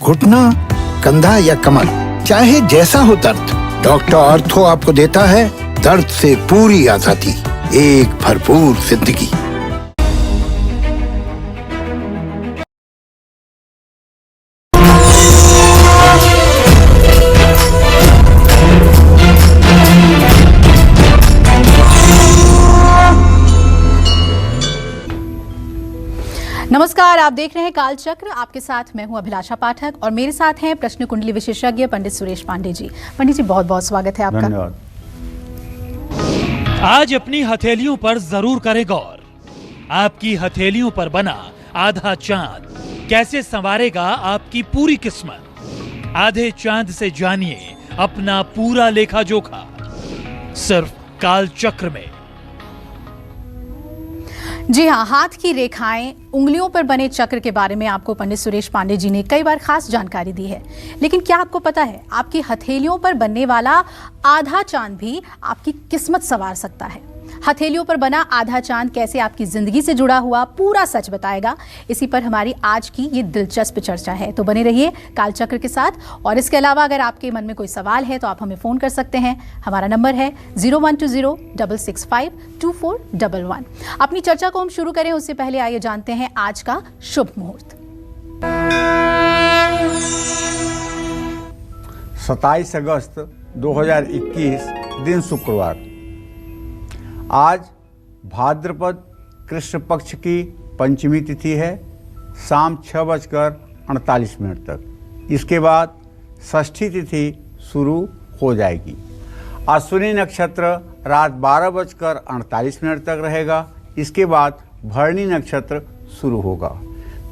घुटना, कंधा या कमर, चाहे जैसा हो दर्द, डॉक्टर ऑर्थो आपको देता है दर्द से पूरी आजादी, एक भरपूर जिंदगी। नमस्कार, आप देख रहे हैं कालचक्र। आपके साथ मैं हूं अभिलाषा पाठक और मेरे साथ हैं प्रश्न कुंडली विशेषज्ञ पंडित सुरेश पांडे जी। पंडित जी, बहुत बहुत स्वागत है आपका। धन्यवाद। आज अपनी हथेलियों पर जरूर करें गौर। आपकी हथेलियों पर बना आधा चांद कैसे संवारेगा आपकी पूरी किस्मत। आधे चांद से जानिए अपना पूरा लेखा जोखा, सिर्फ कालचक्र में। जी हाँ, हाथ की रेखाएं, उंगलियों पर बने चक्र के बारे में आपको पंडित सुरेश पांडे जी ने कई बार खास जानकारी दी है। लेकिन क्या आपको पता है, आपकी हथेलियों पर बनने वाला आधा चांद भी आपकी किस्मत संवार सकता है। हथेलियों पर बना आधा चांद कैसे आपकी जिंदगी से जुड़ा हुआ पूरा सच बताएगा, इसी पर हमारी आज की ये दिलचस्प चर्चा है। तो बने रहिए कालचक्र के साथ। और इसके अलावा अगर आपके मन में कोई सवाल है तो आप हमें फोन कर सकते हैं। हमारा नंबर है 0120-665-2411। अपनी चर्चा को हम शुरू करें उससे पहले आइए जानते हैं आज का शुभ मुहूर्त। 27 अगस्त 2021 दिन शुक्रवार। आज भाद्रपद कृष्ण पक्ष की पंचमी तिथि है, शाम 6:48 तक। इसके बाद षष्ठी तिथि शुरू हो जाएगी। अश्विनी नक्षत्र रात 12:48 तक रहेगा। इसके बाद भरणी नक्षत्र शुरू होगा।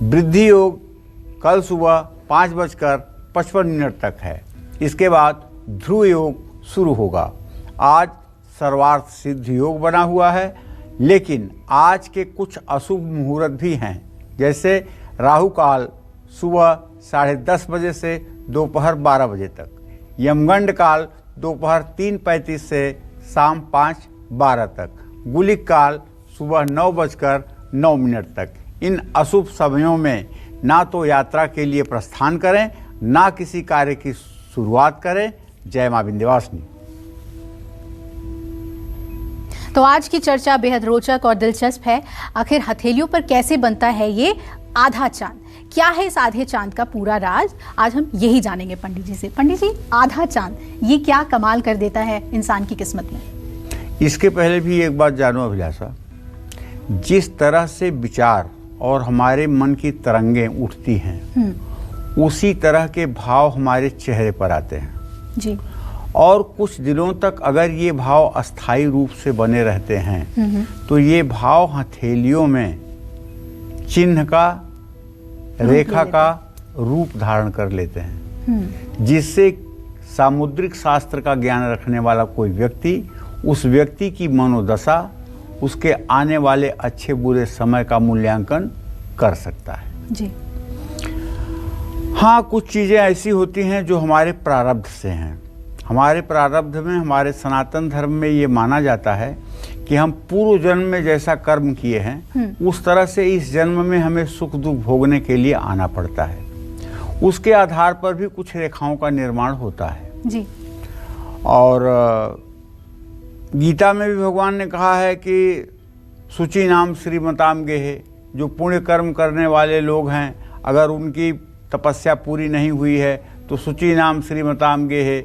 वृद्धि योग कल सुबह 5:55 तक है। इसके बाद ध्रुव योग शुरू होगा। आज सर्वार्थ सिद्ध योग बना हुआ है, लेकिन आज के कुछ अशुभ मुहूर्त भी हैं, जैसे राहु काल सुबह 10:30 बजे से दोपहर 12 बजे तक, यमगंड काल दोपहर 3:35 से शाम 5:12 तक, गुलिक काल सुबह 9:09 तक। इन अशुभ समयों में ना तो यात्रा के लिए प्रस्थान करें, ना किसी कार्य की शुरुआत करें। जय मां विंध्यवासिनी। तो आज की चर्चा बेहद रोचक और दिलचस्प है। आखिर हथेलियों पर कैसे बनता है ये आधा चांद, क्या है इस आधे चांद का पूरा राज, आज हम यही जानेंगे पंडित जी से। पंडित जी, आधा चांद ये क्या कमाल कर देता है इंसान की किस्मत में? इसके पहले भी एक बात जानो अभिलाषा, जिस तरह से विचार और हमारे मन की तरंगें उठती हैं, उसी तरह के भाव हमारे चेहरे पर आते हैं जी। और कुछ दिनों तक अगर ये भाव अस्थायी रूप से बने रहते हैं तो ये भाव हथेलियों में चिन्ह का, रेखा का रूप धारण कर लेते हैं, जिससे सामुद्रिक शास्त्र का ज्ञान रखने वाला कोई व्यक्ति उस व्यक्ति की मनोदशा, उसके आने वाले अच्छे बुरे समय का मूल्यांकन कर सकता है जी। हाँ, कुछ चीज़ें ऐसी होती हैं जो हमारे प्रारब्ध से हैं। हमारे प्रारब्ध में, हमारे सनातन धर्म में ये माना जाता है कि हम पूर्व जन्म में जैसा कर्म किए हैं उस तरह से इस जन्म में हमें सुख दुख भोगने के लिए आना पड़ता है। उसके आधार पर भी कुछ रेखाओं का निर्माण होता है जी। और गीता में भी भगवान ने कहा है कि शुचि नाम श्रीमताम गेहे, जो पुण्य कर्म करने वाले लोग हैं, अगर उनकी तपस्या पूरी नहीं हुई है तो शुचि नाम श्रीमताम गेहे,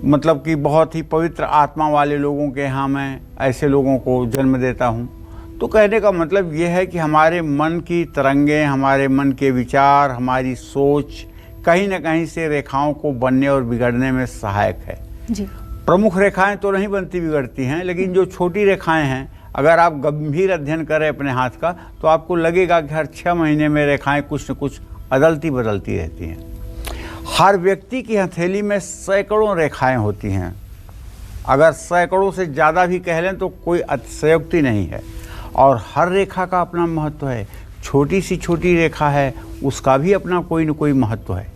मतलब कि बहुत ही पवित्र आत्मा वाले लोगों के यहाँ मैं ऐसे लोगों को जन्म देता हूँ। तो कहने का मतलब ये है कि हमारे मन की तरंगें, हमारे मन के विचार, हमारी सोच कहीं न कहीं से रेखाओं को बनने और बिगड़ने में सहायक है जी। प्रमुख रेखाएं तो नहीं बनती बिगड़ती हैं, लेकिन जो छोटी रेखाएं हैं, अगर आप गंभीर अध्ययन करें अपने हाथ का तो आपको लगेगा कि हर 6 महीने में रेखाएं कुछ न कुछ अदलती बदलती रहती हैं। हर व्यक्ति की हथेली में सैकड़ों रेखाएं होती हैं। अगर सैकड़ों से ज़्यादा भी कह लें तो कोई अतिशयोक्ति नहीं है। और हर रेखा का अपना महत्व है। छोटी सी छोटी रेखा है, उसका भी अपना कोई न कोई महत्व है।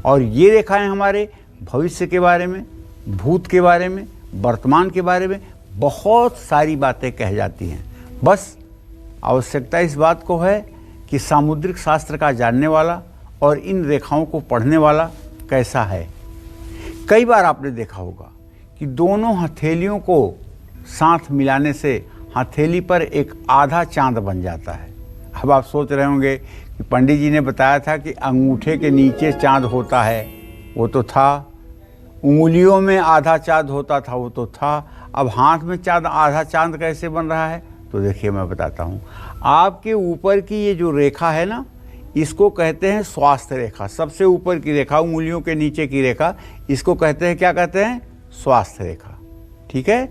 और ये रेखाएं हमारे भविष्य के बारे में, भूत के बारे में, वर्तमान के बारे में बहुत सारी बातें कह जाती हैं। बस आवश्यकता इस बात को है कि सामुद्रिक शास्त्र का जानने वाला और इन रेखाओं को पढ़ने वाला कैसा है। कई बार आपने देखा होगा कि दोनों हथेलियों को साथ मिलाने से हथेली पर एक आधा चांद बन जाता है। अब आप सोच रहे होंगे कि पंडित जी ने बताया था कि अंगूठे के नीचे चांद होता है, वो तो था। उंगलियों में आधा चांद होता था, वो तो था। अब हाथ में चांद, आधा चांद कैसे बन रहा है? तो देखिए मैं बताता हूँ। आपके ऊपर की ये जो रेखा है ना, इसको कहते हैं स्वास्थ्य रेखा। सबसे ऊपर की रेखा, उंगलियों के नीचे की रेखा, इसको कहते हैं, क्या कहते हैं? स्वास्थ्य रेखा। ठीक है।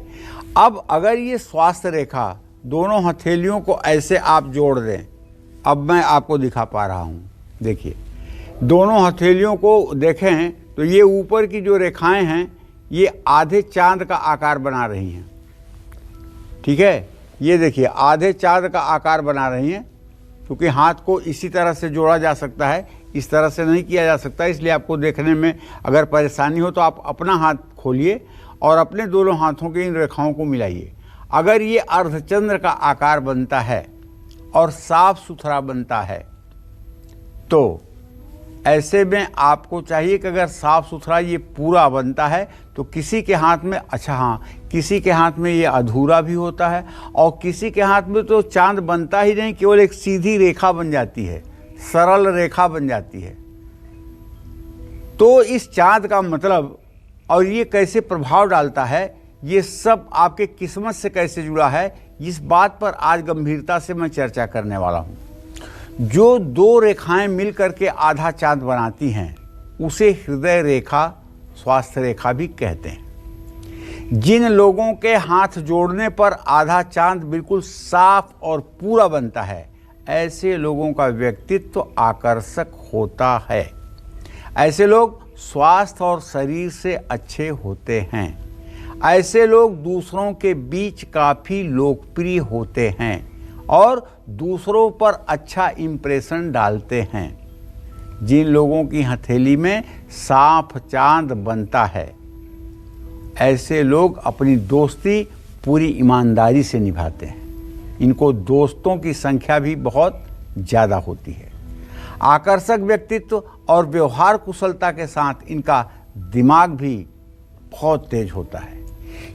अब अगर ये स्वास्थ्य रेखा दोनों हथेलियों को ऐसे आप जोड़ दें, अब मैं आपको दिखा पा रहा हूँ। देखिए, दोनों हथेलियों को देखें तो ये ऊपर की जो रेखाएं हैं ये आधे चांद का आकार बना रही हैं। ठीक है, ये देखिए आधे चांद का आकार बना रही हैं, क्योंकि हाथ को इसी तरह से जोड़ा जा सकता है, इस तरह से नहीं किया जा सकता। इसलिए आपको देखने में अगर परेशानी हो तो आप अपना हाथ खोलिए और अपने दोनों हाथों की इन रेखाओं को मिलाइए। अगर ये अर्धचंद्र का आकार बनता है और साफ सुथरा बनता है, तो ऐसे में आपको चाहिए कि अगर साफ सुथरा ये पूरा बनता है तो किसी के हाथ में, अच्छा हाँ, किसी के हाथ में ये अधूरा भी होता है और किसी के हाथ में तो चांद बनता ही नहीं, केवल एक सीधी रेखा बन जाती है, सरल रेखा बन जाती है। तो इस चांद का मतलब और ये कैसे प्रभाव डालता है, ये सब आपके किस्मत से कैसे जुड़ा है, इस बात पर आज गंभीरता से मैं चर्चा करने वाला हूँ। जो दो रेखाएं मिल करके आधा चांद बनाती हैं उसे हृदय रेखा, स्वास्थ्य रेखा भी कहते हैं। जिन लोगों के हाथ जोड़ने पर आधा चांद बिल्कुल साफ और पूरा बनता है, ऐसे लोगों का व्यक्तित्व आकर्षक होता है। ऐसे लोग स्वास्थ्य और शरीर से अच्छे होते हैं। ऐसे लोग दूसरों के बीच काफ़ी लोकप्रिय होते हैं और दूसरों पर अच्छा इंप्रेशन डालते हैं। जिन लोगों की हथेली में साफ चांद बनता है, ऐसे लोग अपनी दोस्ती पूरी ईमानदारी से निभाते हैं। इनको दोस्तों की संख्या भी बहुत ज़्यादा होती है। आकर्षक व्यक्तित्व और व्यवहार कुशलता के साथ इनका दिमाग भी बहुत तेज होता है।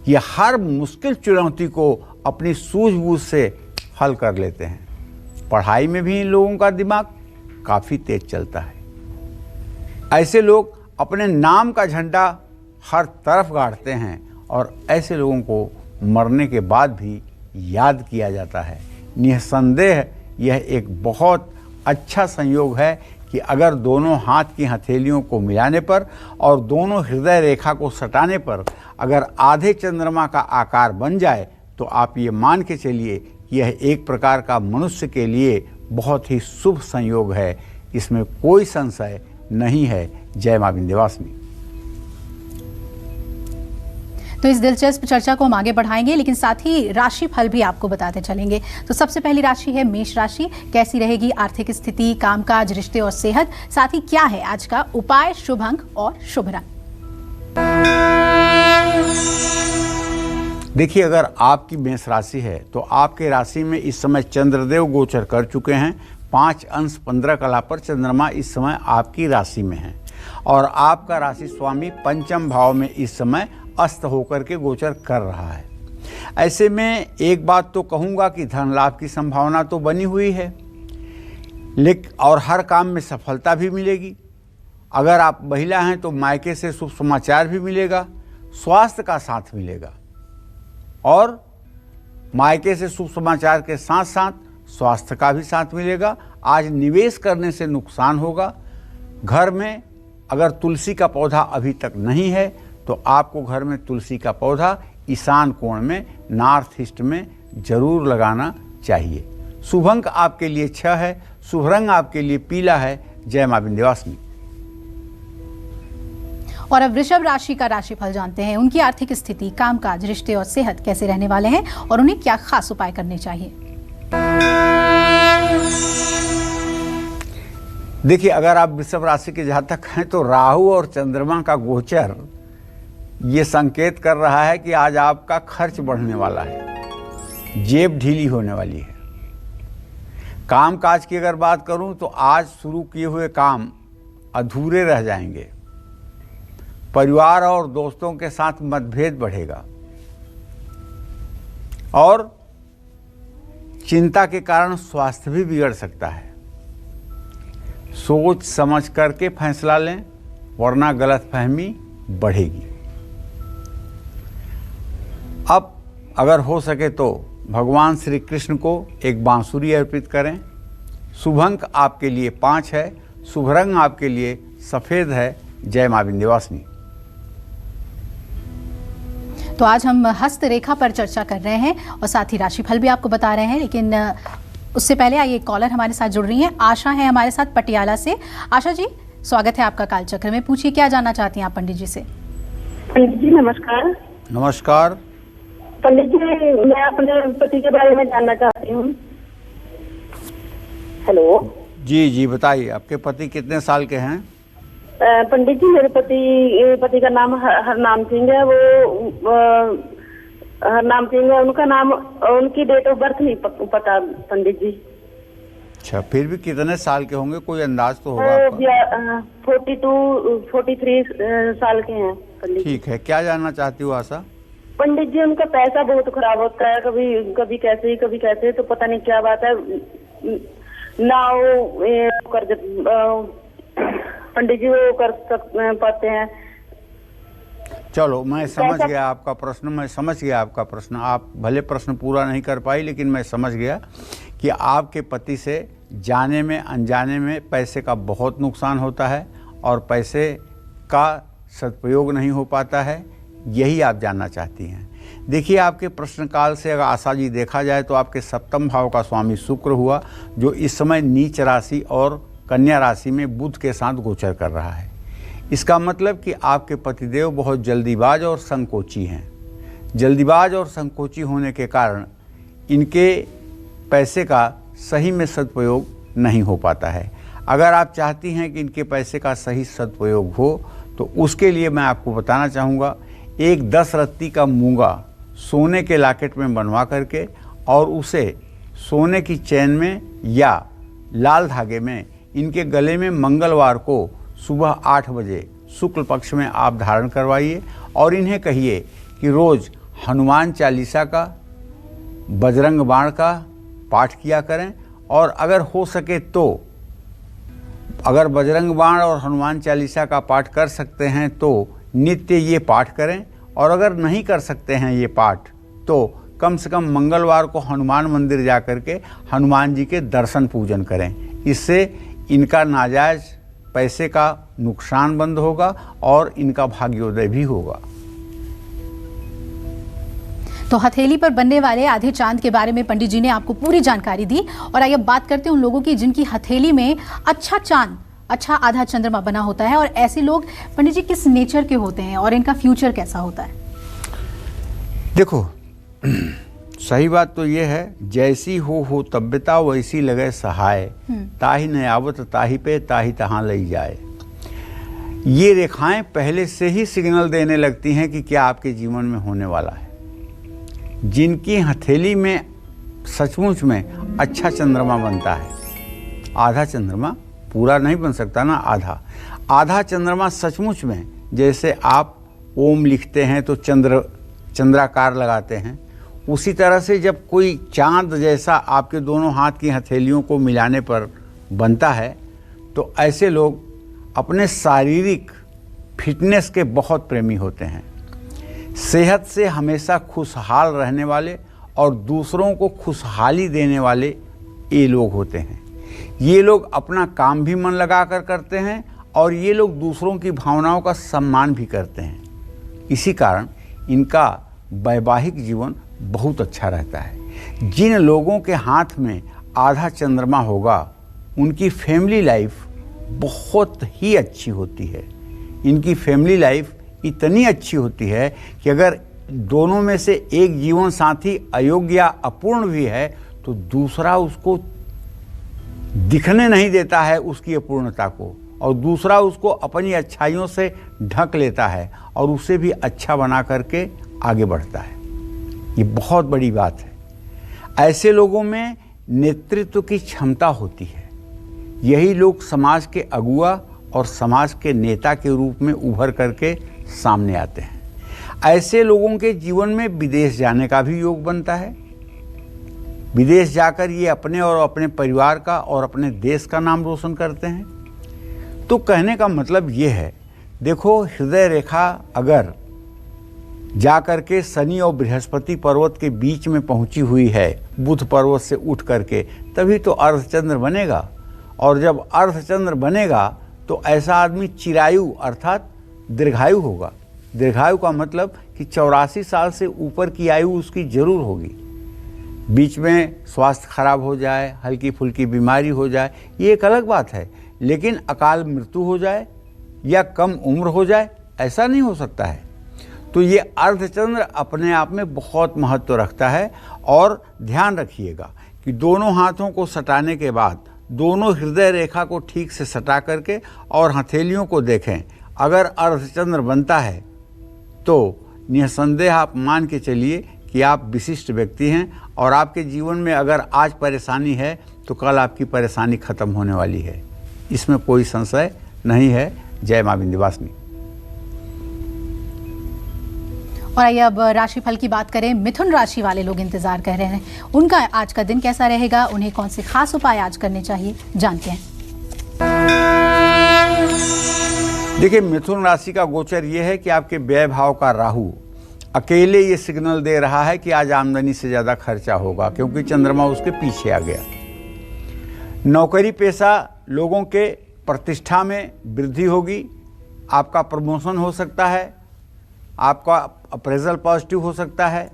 ये हर मुश्किल चुनौती को अपनी सूझबूझ से हल कर लेते हैं। पढ़ाई में भी इन लोगों का दिमाग काफ़ी तेज चलता है। ऐसे लोग अपने नाम का झंडा हर तरफ गाड़ते हैं और ऐसे लोगों को मरने के बाद भी याद किया जाता है। निस्संदेह यह एक बहुत अच्छा संयोग है कि अगर दोनों हाथ की हथेलियों को मिलाने पर और दोनों हृदय रेखा को सटाने पर अगर आधे चंद्रमा का आकार बन जाए, तो आप ये मान के चलिए यह एक प्रकार का मनुष्य के लिए बहुत ही शुभ संयोग है। इसमें कोई संशय नहीं है। जय मां विंध्यवासिनी। तो इस दिलचस्प चर्चा को हम आगे बढ़ाएंगे, लेकिन साथ ही राशि फल भी आपको बताते चलेंगे। तो सबसे पहली राशि है मेष राशि। कैसी रहेगी आर्थिक स्थिति, कामकाज, रिश्ते और सेहत, साथ ही क्या है आज का उपाय, शुभ अंक और शुभ रंग? देखिए, अगर आपकी मेष राशि है तो आपके राशि में इस समय चंद्रदेव गोचर कर चुके हैं। 5 अंश 15 कला पर चंद्रमा इस समय आपकी राशि में है और आपका राशि स्वामी पंचम भाव में इस समय अस्त होकर के गोचर कर रहा है। ऐसे में एक बात तो कहूँगा कि धन लाभ की संभावना तो बनी हुई है, लेकिन और हर काम में सफलता भी मिलेगी। अगर आप महिला हैं तो मायके से शुभ समाचार भी मिलेगा, स्वास्थ्य का साथ मिलेगा और मायके से शुभ समाचार के साथ साथ स्वास्थ्य का भी साथ मिलेगा। आज निवेश करने से नुकसान होगा। घर में अगर तुलसी का पौधा अभी तक नहीं है तो आपको घर में तुलसी का पौधा ईशान कोण में, नॉर्थ ईस्ट में जरूर लगाना चाहिए। शुभ अंक आपके लिए 6 है, शुभ रंग आपके लिए पीला है। जय मां विंध्यवासिनी। और अब वृषभ राशि का राशिफल जानते हैं। उनकी आर्थिक स्थिति, कामकाज, रिश्ते और सेहत कैसे रहने वाले हैं और उन्हें क्या खास उपाय करने चाहिए? देखिए, अगर आप वृषभ राशि के जातक हैं तो राहु और चंद्रमा का गोचर ये संकेत कर रहा है कि आज आपका खर्च बढ़ने वाला है, जेब ढीली होने वाली है। काम काज की अगर बात करूं तो आज शुरू किए हुए काम अधूरे रह जाएंगे। परिवार और दोस्तों के साथ मतभेद बढ़ेगा और चिंता के कारण स्वास्थ्य भी बिगड़ सकता है। सोच समझ करके फैसला लें, वरना गलतफहमी बढ़ेगी। अब अगर हो सके तो भगवान श्री कृष्ण को एक बांसुरी अर्पित करें। शुभ अंक आपके लिए 5 है, शुभ रंग आपके लिए सफ़ेद है। जय मां विंध्यवासिनी। तो आज हम हस्त रेखा पर चर्चा कर रहे हैं और साथ ही राशिफल भी आपको बता रहे हैं, लेकिन उससे पहले आइए कॉलर हमारे साथ जुड़ रही हैं। आशा है हमारे साथ पटियाला से। आशा जी, स्वागत है आपका कालचक्र में। पूछिए क्या जानना चाहती हैं आप पंडित जी से। पंडित जी नमस्कार। नमस्कार। पंडित जी, मैं अपने पति के बारे में जानना चाहती हूँ। हेलो जी जी बताइए, आपके पति कितने साल के हैं? पंडित जी, मेरे पति का नाम हरनाम सिंह है। वो हरनाम सिंह है, उनका नाम, उनकी डेट ऑफ बर्थ नहीं पता पंडित जी। अच्छा, फिर भी कितने साल के होंगे, कोई अंदाज तो होगा आपका? 43 साल के हैं पंडित जी। ठीक है, क्या जानना चाहती हो आशा? पंडित जी, उनका पैसा बहुत खराब होता है, कभी कैसे तो पता नहीं क्या बात है ना। वो कर पंडित जी वो कर पाते हैं। चलो, मैं समझ गया आपका प्रश्न। आप भले प्रश्न पूरा नहीं कर पाई, लेकिन मैं समझ गया कि आपके पति से जाने में अनजाने में पैसे का बहुत नुकसान होता है और पैसे का सदुपयोग नहीं हो पाता है। यही आप जानना चाहती हैं। देखिए, आपके प्रश्न काल से अगर आशा जी देखा जाए तो आपके सप्तम भाव का स्वामी शुक्र हुआ, जो इस समय नीच राशि और कन्या राशि में बुध के साथ गोचर कर रहा है। इसका मतलब कि आपके पतिदेव बहुत जल्दीबाज और संकोची हैं। जल्दीबाज और संकोची होने के कारण इनके पैसे का सही में सदुपयोग नहीं हो पाता है। अगर आप चाहती हैं कि इनके पैसे का सही सदुपयोग हो तो उसके लिए मैं आपको बताना चाहूँगा, एक 10 रत्ती का मूंगा सोने के लॉकेट में बनवा करके और उसे सोने की चैन में या लाल धागे में इनके गले में मंगलवार को सुबह 8 बजे शुक्ल पक्ष में आप धारण करवाइए और इन्हें कहिए कि रोज़ हनुमान चालीसा का, बजरंग बाण का पाठ किया करें। और अगर हो सके तो अगर बजरंग बाण और हनुमान चालीसा का पाठ कर सकते हैं तो नित्य ये पाठ करें, और अगर नहीं कर सकते हैं ये पाठ तो कम से कम मंगलवार को हनुमान मंदिर जा कर के हनुमान जी के दर्शन पूजन करें। इससे इनका नाजायज पैसे का नुकसान बंद होगा और इनका भाग्योदय भी होगा। तो हथेली पर बनने वाले आधे चांद के बारे में पंडित जी ने आपको पूरी जानकारी दी। और आइए बात करते हैं उन लोगों की जिनकी हथेली में अच्छा चांद, अच्छा आधा चंद्रमा बना होता है। और ऐसे लोग पंडित जी किस नेचर के होते हैं और इनका फ्यूचर कैसा होता है? देखो, सही बात तो ये है, जैसी हो तब्यता वैसी लगे सहाय, ताही न आवत ताही पे ताही तहाँ लई जाए। ये रेखाएं पहले से ही सिग्नल देने लगती हैं कि क्या आपके जीवन में होने वाला है। जिनकी हथेली में सचमुच में अच्छा चंद्रमा बनता है, आधा चंद्रमा पूरा नहीं बन सकता ना, आधा चंद्रमा सचमुच में, जैसे आप ओम लिखते हैं तो चंद्राकार लगाते हैं, उसी तरह से जब कोई चांद जैसा आपके दोनों हाथ की हथेलियों को मिलाने पर बनता है तो ऐसे लोग अपने शारीरिक फिटनेस के बहुत प्रेमी होते हैं। सेहत से हमेशा खुशहाल रहने वाले और दूसरों को खुशहाली देने वाले ये लोग होते हैं। ये लोग अपना काम भी मन लगा कर करते हैं और ये लोग दूसरों की भावनाओं का सम्मान भी करते हैं। इसी कारण इनका वैवाहिक जीवन बहुत अच्छा रहता है। जिन लोगों के हाथ में आधा चंद्रमा होगा उनकी फैमिली लाइफ बहुत ही अच्छी होती है। इनकी फैमिली लाइफ इतनी अच्छी होती है कि अगर दोनों में से एक जीवन साथी अयोग्य या अपूर्ण भी है तो दूसरा उसको दिखने नहीं देता है उसकी अपूर्णता को, और दूसरा उसको अपनी अच्छाइयों से ढक लेता है और उसे भी अच्छा बना करके आगे बढ़ता है। ये बहुत बड़ी बात है। ऐसे लोगों में नेतृत्व की क्षमता होती है। यही लोग समाज के अगुआ और समाज के नेता के रूप में उभर करके सामने आते हैं। ऐसे लोगों के जीवन में विदेश जाने का भी योग बनता है। विदेश जाकर ये अपने और अपने परिवार का और अपने देश का नाम रोशन करते हैं। तो कहने का मतलब ये है, देखो हृदय रेखा अगर जाकर के शनि और बृहस्पति पर्वत के बीच में पहुंची हुई है, बुध पर्वत से उठ करके, तभी तो अर्धचंद्र बनेगा। और जब अर्धचंद्र बनेगा तो ऐसा आदमी चिरायु अर्थात दीर्घायु होगा। दीर्घायु का मतलब कि 84 साल से ऊपर की आयु उसकी जरूर होगी। बीच में स्वास्थ्य खराब हो जाए, हल्की फुल्की बीमारी हो जाए, ये एक अलग बात है, लेकिन अकाल मृत्यु हो जाए या कम उम्र हो जाए, ऐसा नहीं हो सकता है। तो ये अर्धचंद्र अपने आप में बहुत महत्व रखता है। और ध्यान रखिएगा कि दोनों हाथों को सटाने के बाद दोनों हृदय रेखा को ठीक से सटा करके और हथेलियों को देखें। अगर अर्धचंद्र बनता है तो निसंदेह आप मान के चलिए कि आप विशिष्ट व्यक्ति हैं, और आपके जीवन में अगर आज परेशानी है तो कल आपकी परेशानी खत्म होने वाली है, इसमें कोई संशय नहीं है। जय मां विंध्यवासिनी। और आइए अब राशिफल की बात करें। मिथुन राशि वाले लोग इंतजार कर रहे हैं, उनका आज का दिन कैसा रहेगा, उन्हें कौन से खास उपाय आज करने चाहिए, जानते हैं। देखिए, मिथुन राशि का गोचर ये है कि आपके व्यय भाव का राहु अकेले ये सिग्नल दे रहा है कि आज आमदनी से ज़्यादा खर्चा होगा, क्योंकि चंद्रमा उसके पीछे आ गया। नौकरी पेशा लोगों के प्रतिष्ठा में वृद्धि होगी, आपका प्रमोशन हो सकता है, आपका अप्रेजल पॉजिटिव हो सकता है,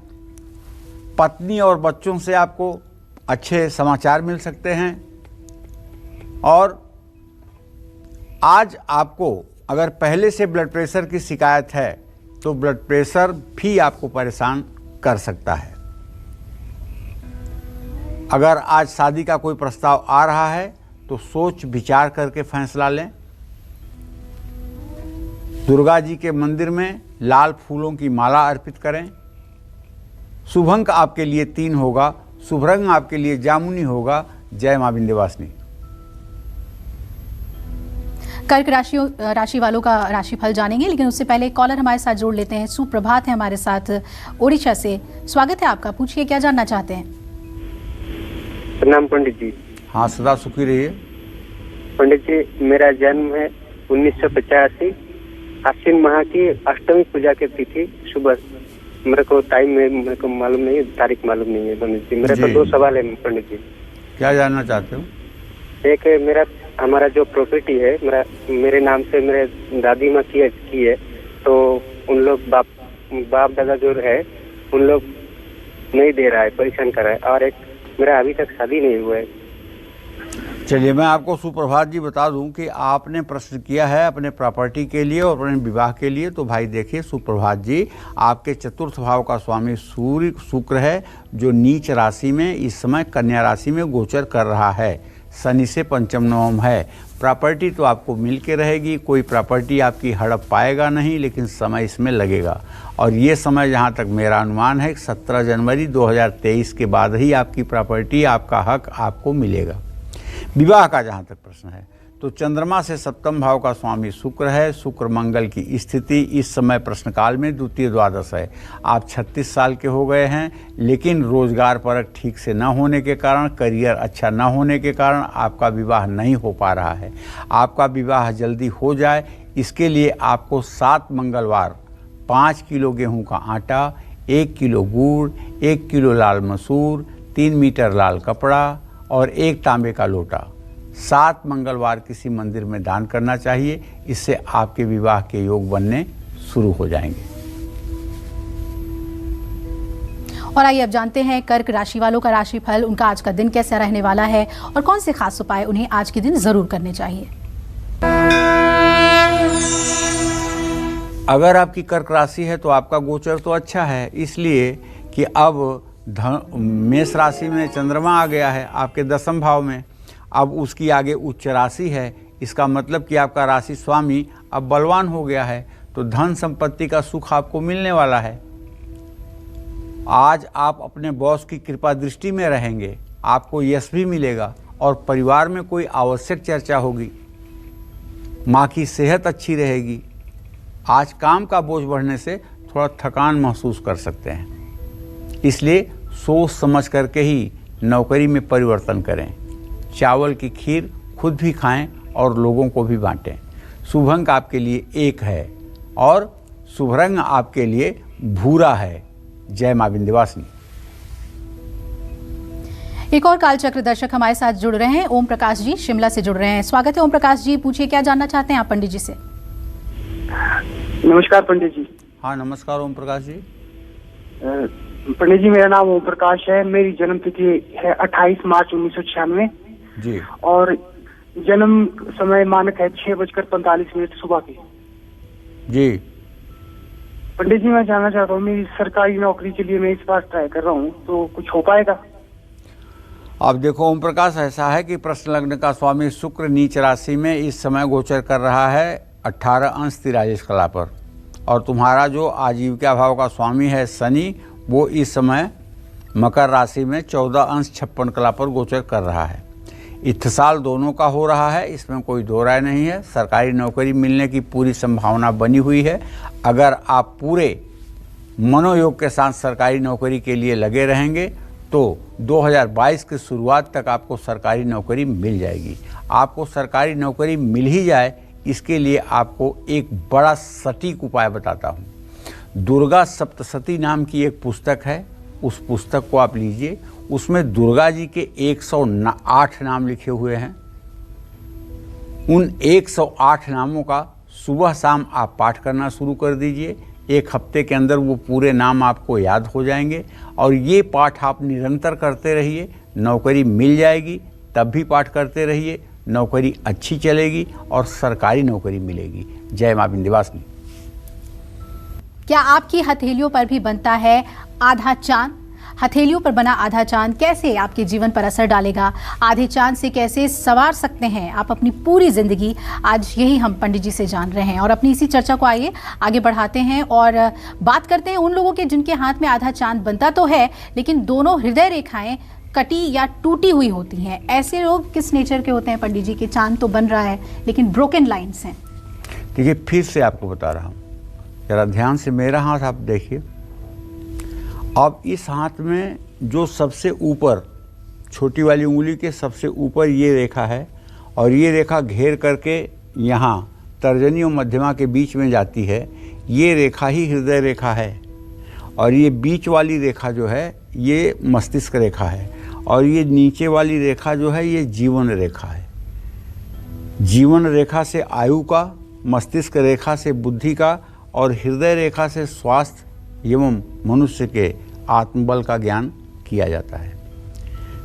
पत्नी और बच्चों से आपको अच्छे समाचार मिल सकते हैं। और आज आपको अगर पहले से ब्लड प्रेशर की शिकायत है तो ब्लड प्रेशर भी आपको परेशान कर सकता है। अगर आज शादी का कोई प्रस्ताव आ रहा है तो सोच विचार करके फैसला लें। दुर्गा जी के मंदिर में लाल फूलों की माला अर्पित करें। शुभ अंक आपके लिए 3 होगा, शुभ रंग आपके लिए जामुनी होगा। जय मां विंध्यवासिनी। कर्क राशि वालों का राशिफल जानेंगे, लेकिन उससे पहले कॉलर हमारे साथ जोड़ लेते हैं। सुप्रभात है हमारे साथ ओडिशा से, स्वागत है आपका। पूछिए क्या जानना चाहते हैं। प्रणाम पंडित जी। हाँ, सदा सुखी रहिए। पंडित जी, मेरा जन्म है 1985, आश्विन माह की अष्टमी पूजा की तिथि सुबह। मेरे को टाइम में मेरे को मालूम नहीं है, तारीख मालूम नहीं है पंडित जी। मेरे को 2 सवाल है पंडित जी। क्या जानना चाहते हो? एक है हमारा जो प्रॉपर्टी है मेरे नाम से मेरे दादी माँ की है, तो उन लोग बाप दादा जो है उन लोग नहीं दे रहा है, परेशान कर रहा है। और एक मेरा अभी तक शादी नहीं हुआ है। चलिए, मैं आपको सुप्रभात जी बता दूं कि आपने प्रश्न किया है अपने प्रॉपर्टी के लिए और अपने विवाह के लिए। तो भाई देखिए सुप्रभात जी, आपके चतुर्थ भाव का स्वामी सूर्य शुक्र है, जो नीच राशि में इस समय कन्या राशि में गोचर कर रहा है। शनि से पंचम नवम है। प्रॉपर्टी तो आपको मिल के रहेगी, कोई प्रॉपर्टी आपकी हड़प पाएगा नहीं, लेकिन समय इसमें लगेगा। और ये समय जहाँ तक मेरा अनुमान है 17 जनवरी 2023 के बाद ही आपकी प्रॉपर्टी, आपका हक आपको मिलेगा। विवाह का जहाँ तक प्रश्न है तो चंद्रमा से सप्तम भाव का स्वामी शुक्र है। शुक्र मंगल की स्थिति इस समय प्रश्नकाल में द्वितीय द्वादश है। आप 36 साल के हो गए हैं, लेकिन रोजगार परक ठीक से न होने के कारण, करियर अच्छा न होने के कारण आपका विवाह नहीं हो पा रहा है। आपका विवाह जल्दी हो जाए, इसके लिए आपको 7 मंगलवार 5 किलो गेहूं का आटा, 1 किलो गुड़, 1 किलो लाल मसूर, 3 मीटर लाल कपड़ा और 1 तांबे का लोटा 7 मंगलवार किसी मंदिर में दान करना चाहिए। इससे आपके विवाह के योग बनने शुरू हो जाएंगे। और आइए अब जानते हैं कर्क राशि वालों का राशिफल, उनका आज का दिन कैसा रहने वाला है और कौन से खास उपाय उन्हें आज के दिन जरूर करने चाहिए। अगर आपकी कर्क राशि है तो आपका गोचर तो अच्छा है, इसलिए कि अब मेष राशि में चंद्रमा आ गया है आपके 10वें भाव में। अब उसकी आगे उच्च राशि है, इसका मतलब कि आपका राशि स्वामी अब बलवान हो गया है, तो धन संपत्ति का सुख आपको मिलने वाला है। आज आप अपने बॉस की कृपा दृष्टि में रहेंगे, आपको यश भी मिलेगा और परिवार में कोई आवश्यक चर्चा होगी। माँ की सेहत अच्छी रहेगी। आज काम का बोझ बढ़ने से थोड़ा थकान महसूस कर सकते हैं, इसलिए सोच समझ करके ही नौकरी में परिवर्तन करें। चावल की खीर खुद भी खाएं और लोगों को भी बांटें। शुभ अंक आपके लिए 1 है और शुभ रंग आपके लिए भूरा है। जय मां विंध्यवासिनी। एक और कालचक्र दर्शक हमारे साथ जुड़ रहे हैं। ओम प्रकाश जी शिमला से जुड़ रहे हैं। स्वागत है ओम प्रकाश जी, पूछिए क्या जानना चाहते हैं आप पंडित जी से। नमस्कार पंडित जी। हाँ नमस्कार ओम प्रकाश जी। पंडित जी मेरा नाम ओम प्रकाश है। मेरी जन्म तिथि है 28 मार्च 1996 जी। और जन्म समय मानक है 6:45 सुबह की। जी पंडित जी मैं जानना चाहता हूँ, मेरी सरकारी नौकरी के लिए मैं इस बार ट्राई कर रहा हूँ, तो कुछ हो पाएगा? अब देखो ओम प्रकाश, ऐसा है कि प्रश्न लग्न का स्वामी शुक्र नीच राशि में इस समय गोचर कर रहा है 18 अंश 43 कला पर, और तुम्हारा जो आजीविका भाव का स्वामी है शनि, वो इस समय मकर राशि में 14 अंश 56 कला पर गोचर कर रहा है। इत्तेसाल दोनों का हो रहा है, इसमें कोई दो राय नहीं है। सरकारी नौकरी मिलने की पूरी संभावना बनी हुई है। अगर आप पूरे मनोयोग के साथ सरकारी नौकरी के लिए लगे रहेंगे तो 2022 की शुरुआत तक आपको सरकारी नौकरी मिल जाएगी। आपको सरकारी नौकरी मिल ही जाए, इसके लिए आपको एक बड़ा सटीक उपाय बताता हूँ। दुर्गा सप्तशती नाम की एक पुस्तक है, उस पुस्तक को आप लीजिए। उसमें दुर्गा जी के 108 नाम लिखे हुए हैं। उन 108 नामों का सुबह शाम आप पाठ करना शुरू कर दीजिए। 1 हफ्ते के अंदर वो पूरे नाम आपको याद हो जाएंगे और ये पाठ आप निरंतर करते रहिए। नौकरी मिल जाएगी, तब भी पाठ करते रहिए। नौकरी अच्छी चलेगी और सरकारी नौकरी मिलेगी। जय मां विंध्यवासिनी। क्या आपकी हथेलियों पर भी बनता है आधा चांद? हथेलियों पर बना आधा चांद कैसे आपके जीवन पर असर डालेगा? आधे चांद से कैसे संवार सकते हैं आप अपनी पूरी जिंदगी? आज यही हम पंडित जी से जान रहे हैं और अपनी इसी चर्चा को आइए आगे बढ़ाते हैं और बात करते हैं उन लोगों के जिनके हाथ में आधा चांद बनता तो है, लेकिन दोनों हृदय रेखाएं कटी या टूटी हुई होती हैं। ऐसे लोग किस नेचर के होते हैं पंडित जी? के चांद तो बन रहा है लेकिन ब्रोकन लाइंस हैं। देखिए, फिर से आपको बता रहा हूँ, जरा ध्यान से मेरा हाथ आप देखिए। अब इस हाथ में जो सबसे ऊपर, छोटी वाली उंगली के सबसे ऊपर ये रेखा है और ये रेखा घेर करके यहाँ तर्जनी और मध्यमा के बीच में जाती है। ये रेखा ही हृदय रेखा है और ये बीच वाली रेखा जो है ये मस्तिष्क रेखा है और ये नीचे वाली रेखा जो है ये जीवन रेखा है। जीवन रेखा से आयु का, मस्तिष्क रेखा से बुद्धि का और हृदय रेखा से स्वास्थ्य एवं मनुष्य के आत्मबल का ज्ञान किया जाता है।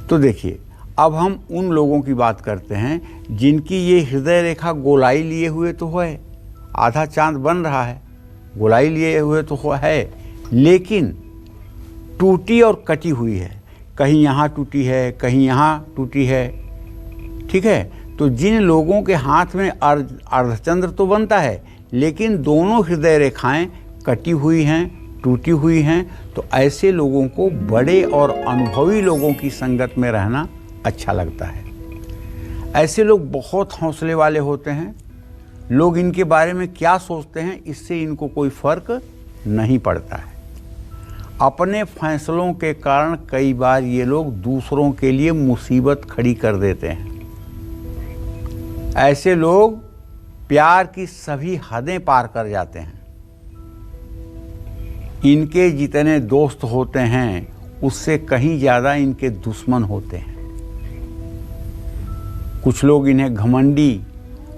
तो देखिए, अब हम उन लोगों की बात करते हैं जिनकी ये हृदय रेखा गोलाई लिए हुए तो है, आधा चांद बन रहा है, गोलाई लिए हुए तो है, लेकिन टूटी और कटी हुई है। कहीं यहाँ टूटी है, कहीं यहाँ टूटी है। ठीक है, तो जिन लोगों के हाथ में अर्धचंद्र तो बनता है लेकिन दोनों हृदय रेखाएं कटी हुई हैं, टूटी हुई हैं, तो ऐसे लोगों को बड़े और अनुभवी लोगों की संगत में रहना अच्छा लगता है। ऐसे लोग बहुत हौसले वाले होते हैं। लोग इनके बारे में क्या सोचते हैं इससे इनको कोई फर्क नहीं पड़ता है। अपने फैसलों के कारण कई बार ये लोग दूसरों के लिए मुसीबत खड़ी कर देते हैं। ऐसे लोग प्यार की सभी हदें पार कर जाते हैं। इनके जितने दोस्त होते हैं उससे कहीं ज़्यादा इनके दुश्मन होते हैं। कुछ लोग इन्हें घमंडी,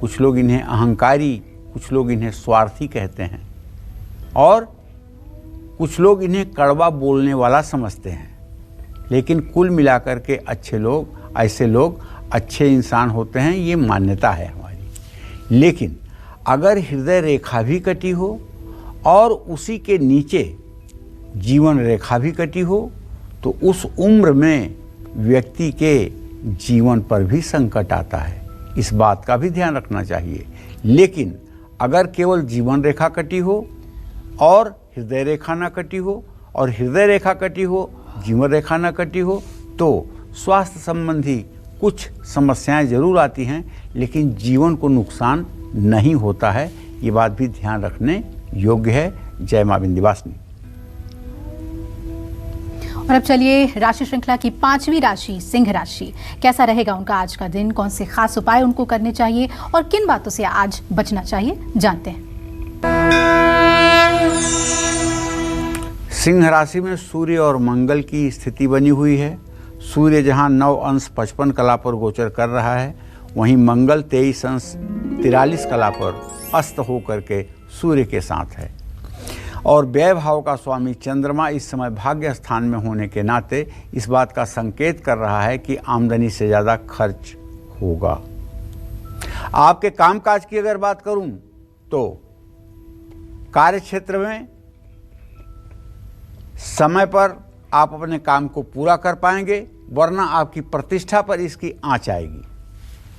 कुछ लोग इन्हें अहंकारी, कुछ लोग इन्हें स्वार्थी कहते हैं और कुछ लोग इन्हें कड़वा बोलने वाला समझते हैं। लेकिन कुल मिलाकर के अच्छे लोग, ऐसे लोग अच्छे इंसान होते हैं, ये मान्यता है हमारी। लेकिन अगर हृदय रेखा भी कटी हो और उसी के नीचे जीवन रेखा भी कटी हो तो उस उम्र में व्यक्ति के जीवन पर भी संकट आता है। इस बात का भी ध्यान रखना चाहिए। लेकिन अगर केवल जीवन रेखा कटी हो और हृदय रेखा ना कटी हो और हृदय रेखा कटी हो, जीवन रेखा ना कटी हो, तो स्वास्थ्य संबंधी कुछ समस्याएं जरूर आती हैं लेकिन जीवन को नुकसान नहीं होता है। ये बात भी ध्यान रखने योग्य है। जय मां विंध्यवासिनी। और अब चलिए राशि श्रृंखला की 5वीं राशि सिंह राशि, कैसा रहेगा उनका आज का दिन, कौन से खास उपाय उनको करने चाहिए और किन बातों से आज बचना चाहिए, जानते हैं। सिंह राशि में सूर्य और मंगल की स्थिति बनी हुई है। सूर्य जहां 9 अंश 55 कला पर गोचर कर रहा है, वहीं मंगल 23 अंश 43 कला पर अस्त होकर के सूर्य के साथ है। और व्यय भाव का स्वामी चंद्रमा इस समय भाग्य स्थान में होने के नाते इस बात का संकेत कर रहा है कि आमदनी से ज़्यादा खर्च होगा। आपके कामकाज की अगर बात करूं तो कार्य क्षेत्र में समय पर आप अपने काम को पूरा कर पाएंगे, वरना आपकी प्रतिष्ठा पर इसकी आंच आएगी।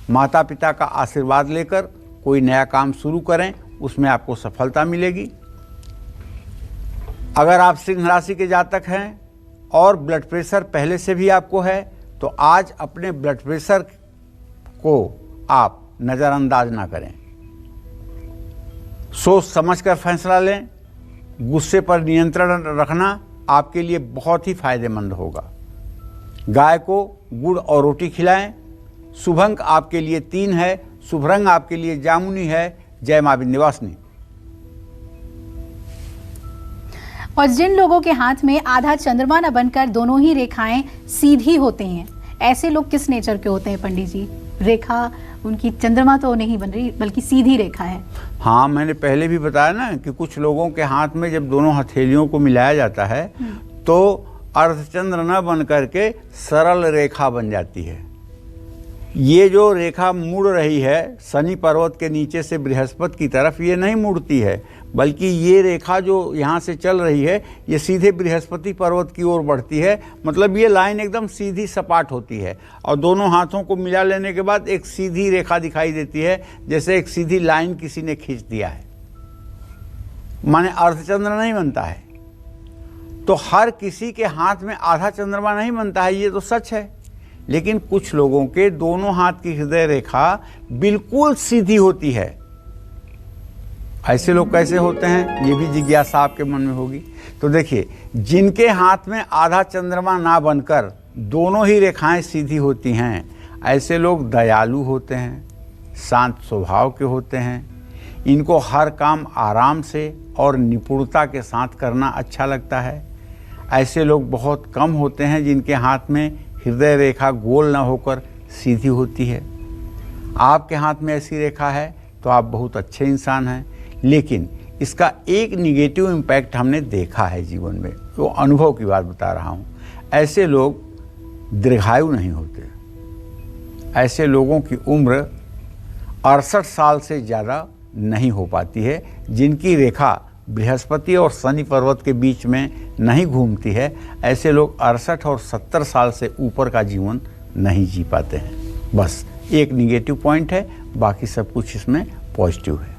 माता पिता का आशीर्वाद लेकर कोई नया काम शुरू करें, उसमें आपको सफलता मिलेगी। अगर आप सिंह राशि के जातक हैं और ब्लड प्रेशर पहले से भी आपको है, तो आज अपने ब्लड प्रेशर को आप नज़रअंदाज ना करें। सोच समझकर फैसला लें। गुस्से पर नियंत्रण रखना आपके लिए बहुत ही फायदेमंद होगा। गाय को गुड़ और रोटी खिलाएं। शुभ अंक आपके लिए 3 है। शुभ रंग आपके लिए जामुनी है। जय मां विंध्यवासिनी। और जिन लोगों के हाथ में आधा चंद्रमा न बनकर दोनों ही रेखाएं सीधी होते हैं, ऐसे लोग किस नेचर के होते हैं पंडित जी? रेखा उनकी चंद्रमा तो नहीं बन रही बल्कि सीधी रेखा है। हाँ, मैंने पहले भी बताया ना कि कुछ लोगों के हाथ में जब दोनों हथेलियों को मिलाया जाता है तो अर्धचंद्र न बन करके सरल रेखा बन जाती है। ये जो रेखा मुड़ रही है शनि पर्वत के नीचे से बृहस्पति की तरफ, ये नहीं मुड़ती है, बल्कि ये रेखा जो यहाँ से चल रही है ये सीधे बृहस्पति पर्वत की ओर बढ़ती है। मतलब ये लाइन एकदम सीधी सपाट होती है और दोनों हाथों को मिला लेने के बाद एक सीधी रेखा दिखाई देती है, जैसे एक सीधी लाइन किसी ने खींच दिया है। माने अर्धचंद्र नहीं बनता है। तो हर किसी के हाथ में आधा चंद्रमा नहीं बनता है, ये तो सच है। लेकिन कुछ लोगों के दोनों हाथ की हृदय रेखा बिल्कुल सीधी होती है। ऐसे लोग कैसे होते हैं, ये भी जिज्ञासा आपके मन में होगी। तो देखिए, जिनके हाथ में आधा चंद्रमा ना बनकर दोनों ही रेखाएं सीधी होती हैं, ऐसे लोग दयालु होते हैं, शांत स्वभाव के होते हैं। इनको हर काम आराम से और निपुणता के साथ करना अच्छा लगता है। ऐसे लोग बहुत कम होते हैं जिनके हाथ में हृदय रेखा गोल न होकर सीधी होती है। आपके हाथ में ऐसी रेखा है तो आप बहुत अच्छे इंसान हैं, लेकिन इसका एक निगेटिव इम्पैक्ट हमने देखा है जीवन में, तो अनुभव की बात बता रहा हूँ। ऐसे लोग दीर्घायु नहीं होते। ऐसे लोगों की उम्र 68 साल से ज़्यादा नहीं हो पाती है, जिनकी रेखा बृहस्पति और शनि पर्वत के बीच में नहीं घूमती है। ऐसे लोग 68 और 70 साल से ऊपर का जीवन नहीं जी पाते हैं। बस एक निगेटिव पॉइंट है, बाकी सब कुछ इसमें पॉजिटिव है।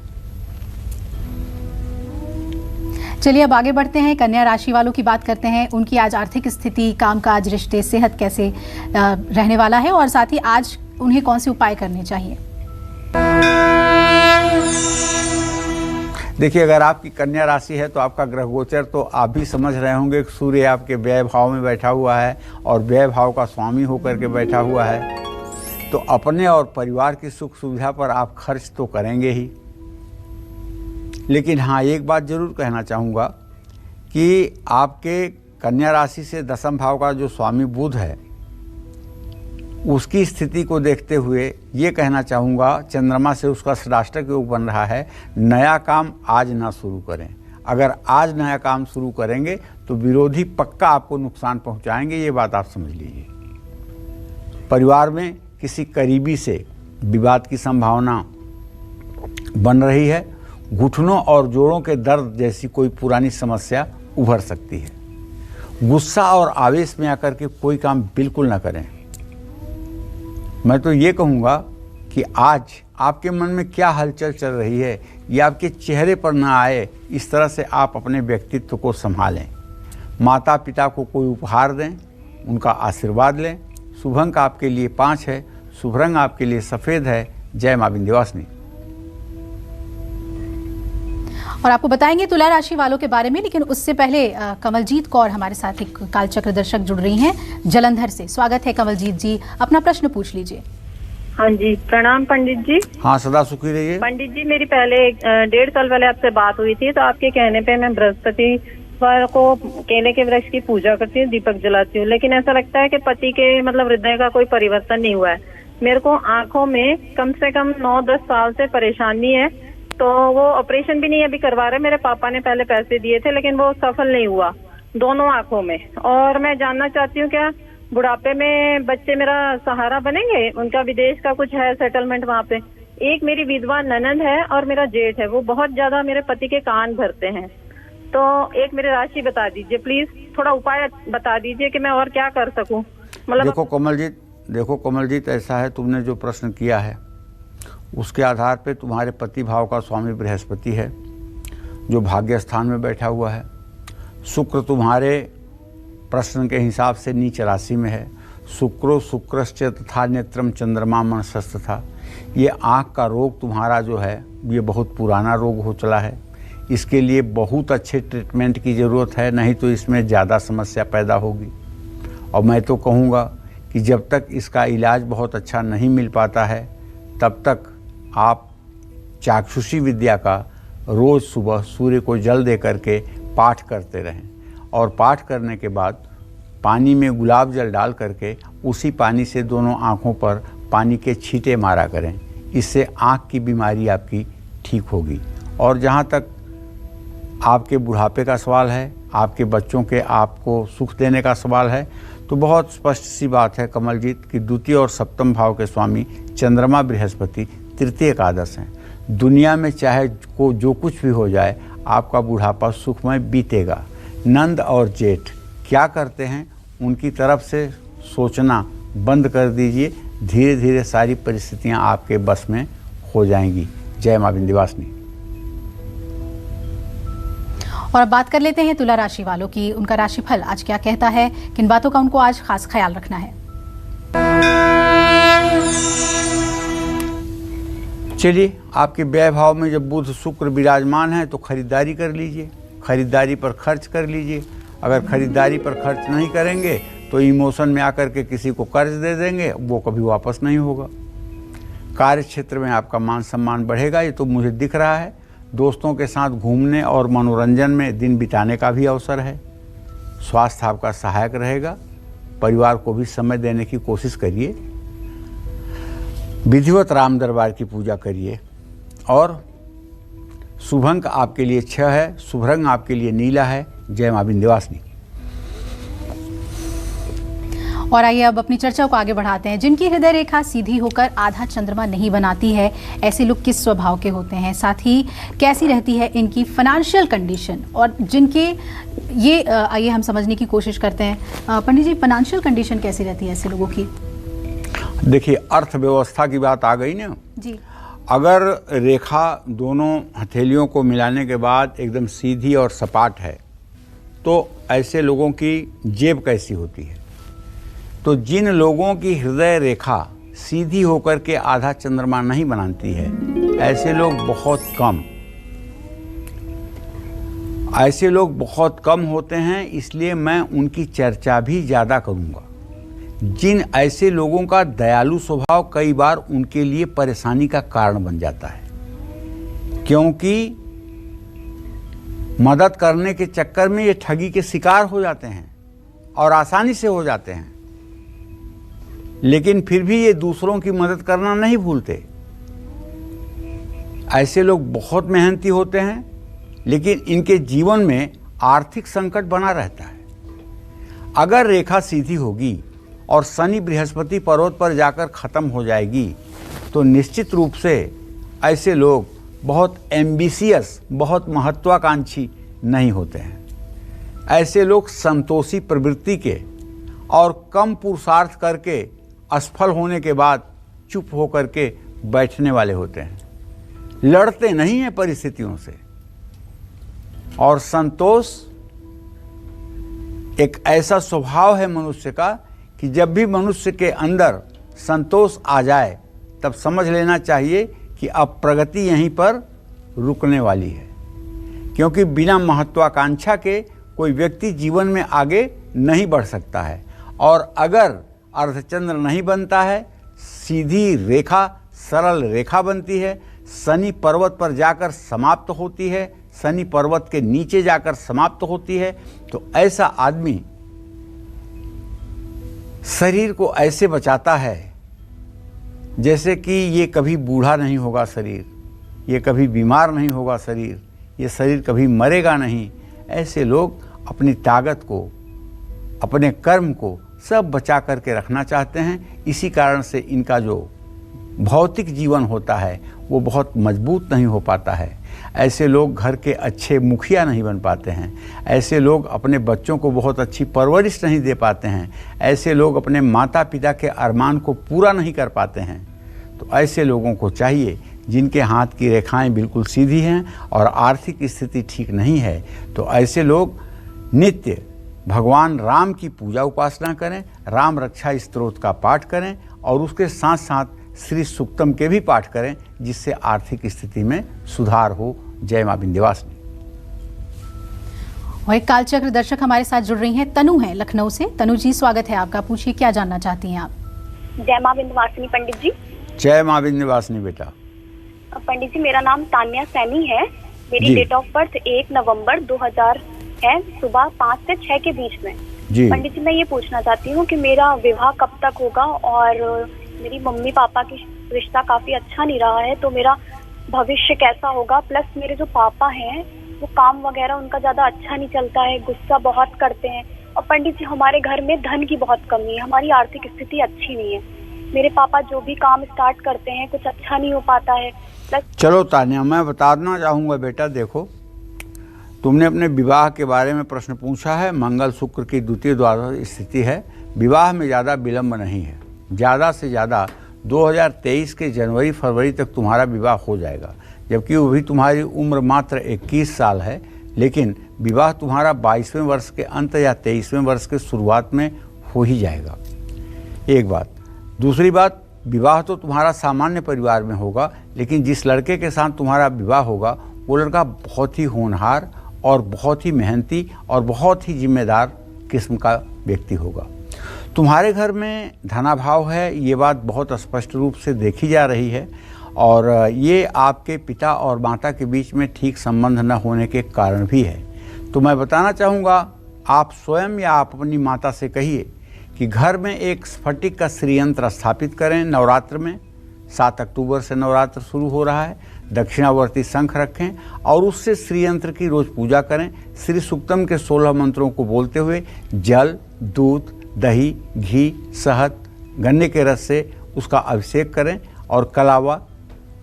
चलिए अब आगे बढ़ते हैं, कन्या राशि वालों की बात करते हैं। उनकी आज आर्थिक स्थिति, कामकाज, रिश्ते, सेहत कैसे रहने वाला है और साथ ही आज उन्हें कौन से उपाय करने चाहिए? देखिए, अगर आपकी कन्या राशि है तो आपका ग्रह गोचर तो आप भी समझ रहे होंगे कि सूर्य आपके व्यय भाव में बैठा हुआ है और व्यय भाव का स्वामी होकर के बैठा हुआ है। तो अपने और परिवार की सुख सुविधा पर आप खर्च तो करेंगे ही। लेकिन हाँ, एक बात जरूर कहना चाहूँगा कि आपके कन्या राशि से 10वें भाव का जो स्वामी बुध है, उसकी स्थिति को देखते हुए ये कहना चाहूँगा, चंद्रमा से उसका षष्ठाष्टक योग बन रहा है, नया काम आज ना शुरू करें। अगर आज नया काम शुरू करेंगे तो विरोधी पक्का आपको नुकसान पहुँचाएंगे, ये बात आप समझ लीजिए। परिवार में किसी करीबी से विवाद की संभावना बन रही है। घुटनों और जोड़ों के दर्द जैसी कोई पुरानी समस्या उभर सकती है। गुस्सा और आवेश में आकर के कोई काम बिल्कुल ना करें। मैं तो ये कहूँगा कि आज आपके मन में क्या हलचल चल रही है ये आपके चेहरे पर ना आए, इस तरह से आप अपने व्यक्तित्व को संभालें। माता पिता को कोई उपहार दें, उनका आशीर्वाद लें। शुभ अंक आपके लिए 5 है। शुभ रंग आपके लिए सफ़ेद है। जय मां विंध्यवासिनी। और आपको बताएंगे तुला राशि वालों के बारे में, लेकिन उससे पहले कमलजीत कौर हमारे साथ एक कालचक्र दर्शक जुड़ रही हैं जलंधर से। स्वागत है कमलजीत जी, अपना प्रश्न पूछ लीजिए। हाँ जी, प्रणाम पंडित जी। हाँ, सदा सुखी रहिए। पंडित जी, मेरी पहले 1.5 साल पहले आपसे बात हुई थी, तो आपके कहने पे मैं बृहस्पतिवार को केले के वृक्ष की पूजा करती हूँ, दीपक जलाती हूँ, लेकिन ऐसा लगता है कि पति के मतलब हृदय का कोई परिवर्तन नहीं हुआ है। मेरे को आंखों में कम से कम 9-10 साल से परेशानी है, तो वो ऑपरेशन भी नहीं अभी करवा रहे। मेरे पापा ने पहले पैसे दिए थे, लेकिन वो सफल नहीं हुआ दोनों आंखों में। और मैं जानना चाहती हूँ, क्या बुढ़ापे में बच्चे मेरा सहारा बनेंगे? उनका विदेश का कुछ है सेटलमेंट वहाँ पे। एक मेरी विधवा ननद है और मेरा जेठ है, वो बहुत ज्यादा मेरे पति के कान भरते हैं। तो एक मेरी राशि बता दीजिए प्लीज, थोड़ा उपाय बता दीजिए कि मैं और क्या कर सकूं। मतलब देखो कमलजीत, ऐसा है, तुमने जो प्रश्न किया है उसके आधार पे तुम्हारे पति भाव का स्वामी बृहस्पति है जो भाग्य स्थान में बैठा हुआ है। शुक्र तुम्हारे प्रश्न के हिसाब से नीच राशि में है। शुक्रश्च तथा नेत्रम चंद्रमा मनसस्त था। ये आँख का रोग तुम्हारा जो है ये बहुत पुराना रोग हो चला है। इसके लिए बहुत अच्छे ट्रीटमेंट की ज़रूरत है, नहीं तो इसमें ज़्यादा समस्या पैदा होगी। और मैं तो कहूँगा कि जब तक इसका इलाज बहुत अच्छा नहीं मिल पाता है तब तक आप चाक्षुषी विद्या का रोज़ सुबह सूर्य को जल दे करके पाठ करते रहें, और पाठ करने के बाद पानी में गुलाब जल डाल करके उसी पानी से दोनों आँखों पर पानी के छींटे मारा करें। इससे आँख की बीमारी आपकी ठीक होगी। और जहाँ तक आपके बुढ़ापे का सवाल है, आपके बच्चों के आपको सुख देने का सवाल है, तो बहुत स्पष्ट सी बात है कमलजीत कि द्वितीय और सप्तम भाव के स्वामी चंद्रमा बृहस्पति तृतीय एकादश हैं। दुनिया में चाहे को जो कुछ भी हो जाए आपका बुढ़ापा सुखमय बीतेगा। नंद और जेठ क्या करते हैं उनकी तरफ से सोचना बंद कर दीजिए, धीरे धीरे सारी परिस्थितियां आपके बस में हो जाएंगी। जय मां विंध्यवासिनी। और अब बात कर लेते हैं तुला राशि वालों की। उनका राशिफल आज क्या कहता है, किन बातों का उनको आज खास ख्याल रखना है। चलिए, आपके व्यय भाव में जब बुध शुक्र विराजमान है तो खरीदारी कर लीजिए, खरीदारी पर खर्च कर लीजिए। अगर खरीदारी पर खर्च नहीं करेंगे तो इमोशन में आकर के किसी को कर्ज दे देंगे, वो कभी वापस नहीं होगा। कार्य क्षेत्र में आपका मान सम्मान बढ़ेगा, ये तो मुझे दिख रहा है। दोस्तों के साथ घूमने और मनोरंजन में दिन बिताने का भी अवसर है। स्वास्थ्य आपका सहायक रहेगा। परिवार को भी समय देने की कोशिश करिए। विधिवत राम दरबार की पूजा करिए। और शुभ अंक आपके लिए 6 है, शुभ रंग आपके लिए नीला है। जय मां विंध्यवासिनी। और आइए अब अपनी चर्चा को आगे बढ़ाते हैं। जिनकी हृदय रेखा सीधी होकर आधा चंद्रमा नहीं बनाती है, ऐसे लोग किस स्वभाव के होते हैं, साथ ही कैसी रहती है इनकी फाइनेंशियल कंडीशन, और जिनके ये आइए हम समझने की कोशिश करते हैं। पंडित जी, फाइनेंशियल कंडीशन कैसी रहती है ऐसे लोगों की? देखिए, अर्थव्यवस्था की बात आ गई ना जी। अगर रेखा दोनों हथेलियों को मिलाने के बाद एकदम सीधी और सपाट है तो ऐसे लोगों की जेब कैसी होती है? तो जिन लोगों की हृदय रेखा सीधी होकर के आधा चंद्रमा नहीं बनाती है, ऐसे लोग बहुत कम होते हैं। इसलिए मैं उनकी चर्चा भी ज़्यादा करूँगा। जिन ऐसे लोगों का दयालु स्वभाव कई बार उनके लिए परेशानी का कारण बन जाता है, क्योंकि मदद करने के चक्कर में ये ठगी के शिकार हो जाते हैं और आसानी से हो जाते हैं, लेकिन फिर भी ये दूसरों की मदद करना नहीं भूलते। ऐसे लोग बहुत मेहनती होते हैं, लेकिन इनके जीवन में आर्थिक संकट बना रहता है। अगर रेखा सीधी होगी और शनि बृहस्पति पर्वत पर जाकर ख़त्म हो जाएगी तो निश्चित रूप से ऐसे लोग बहुत एम्बिशियस, बहुत महत्वाकांक्षी नहीं होते हैं। ऐसे लोग संतोषी प्रवृत्ति के और कम पुरुषार्थ करके असफल होने के बाद चुप होकर के बैठने वाले होते हैं, लड़ते नहीं हैं परिस्थितियों से। और संतोष एक ऐसा स्वभाव है मनुष्य का कि जब भी मनुष्य के अंदर संतोष आ जाए तब समझ लेना चाहिए कि अब प्रगति यहीं पर रुकने वाली है। क्योंकि बिना महत्वाकांक्षा के कोई व्यक्ति जीवन में आगे नहीं बढ़ सकता है। और अगर अर्धचंद्र नहीं बनता है, सीधी रेखा सरल रेखा बनती है, शनि पर्वत पर जाकर समाप्त होती है, शनि पर्वत के नीचे जाकर समाप्त होती है, तो ऐसा आदमी शरीर को ऐसे बचाता है जैसे कि ये कभी बूढ़ा नहीं होगा शरीर, ये कभी बीमार नहीं होगा शरीर, ये शरीर कभी मरेगा नहीं। ऐसे लोग अपनी ताकत को, अपने कर्म को सब बचा करके रखना चाहते हैं। इसी कारण से इनका जो भौतिक जीवन होता है वो बहुत मजबूत नहीं हो पाता है। ऐसे लोग घर के अच्छे मुखिया नहीं बन पाते हैं, ऐसे लोग अपने बच्चों को बहुत अच्छी परवरिश नहीं दे पाते हैं, ऐसे लोग अपने माता पिता के अरमान को पूरा नहीं कर पाते हैं। तो ऐसे लोगों को चाहिए, जिनके हाथ की रेखाएं बिल्कुल सीधी हैं और आर्थिक स्थिति ठीक नहीं है, तो ऐसे लोग नित्य भगवान राम की पूजा उपासना करें, राम रक्षा स्तोत्र का पाठ करें और उसके साथ साथ श्री सूक्तम के भी पाठ करें, जिससे आर्थिक स्थिति में सुधार हो। जय मां विंध्यवासिनी। और एक कालचक्र दर्शक हमारे साथ जुड़ रही हैं, तनु हैं लखनऊ से। तनु जी, स्वागत है आपका, पूछिए क्या जानना चाहती हैं आप? जय मां विंध्यवासिनी पंडित जी। जय मां विंध्यवासिनी बेटा। पंडित जी, मेरा नाम तान्या सैनी है। मेरी डेट ऑफ बर्थ 1 नवंबर 2000 है, सुबह 5 से 6 के बीच में। पंडित जी, मैं ये पूछना चाहती हूँ कि मेरा विवाह कब तक होगा, और मेरी मम्मी पापा की रिश्ता काफी अच्छा नहीं रहा है, तो मेरा भविष्य कैसा होगा। प्लस मेरे जो पापा हैं वो काम वगैरह उनका ज्यादा अच्छा नहीं चलता है, गुस्सा बहुत करते हैं। और पंडित जी, हमारे घर में धन की बहुत कमी है, हमारी आर्थिक स्थिति अच्छी नहीं है। मेरे पापा जो भी काम स्टार्ट करते हैं कुछ अच्छा नहीं हो पाता है। प्लस चलो तान्या, मैं बताना चाहूँगा बेटा, देखो तुमने अपने विवाह के बारे में प्रश्न पूछा है। मंगल शुक्र की द्वितीय द्वादश स्थिति है, विवाह में ज़्यादा विलंब नहीं है। ज़्यादा से ज़्यादा 2023 के जनवरी फरवरी तक तुम्हारा विवाह हो जाएगा, जबकि वो भी तुम्हारी उम्र मात्र 21 साल है। लेकिन विवाह तुम्हारा 22वें वर्ष के अंत या 23वें वर्ष के शुरुआत में हो ही जाएगा, एक बात। दूसरी बात, विवाह तो तुम्हारा सामान्य परिवार में होगा, लेकिन जिस लड़के के साथ तुम्हारा विवाह होगा वो लड़का बहुत ही होनहार और बहुत ही मेहनती और बहुत ही जिम्मेदार किस्म का व्यक्ति होगा। तुम्हारे घर में धनाभाव है, ये बात बहुत स्पष्ट रूप से देखी जा रही है, और ये आपके पिता और माता के बीच में ठीक संबंध न होने के कारण भी है। तो मैं बताना चाहूँगा, आप स्वयं या आप अपनी माता से कहिए कि घर में एक स्फटिक का श्रीयंत्र स्थापित करें। नवरात्र में 7 अक्टूबर से नवरात्र शुरू हो रहा है, दक्षिणावर्ती शंख रखें और उससे श्रीयंत्र की रोज पूजा करें। श्री सूक्तम के 16 मंत्रों को बोलते हुए जल, दूध, दही, घी, शहद, गन्ने के रस से उसका अभिषेक करें और कलावा,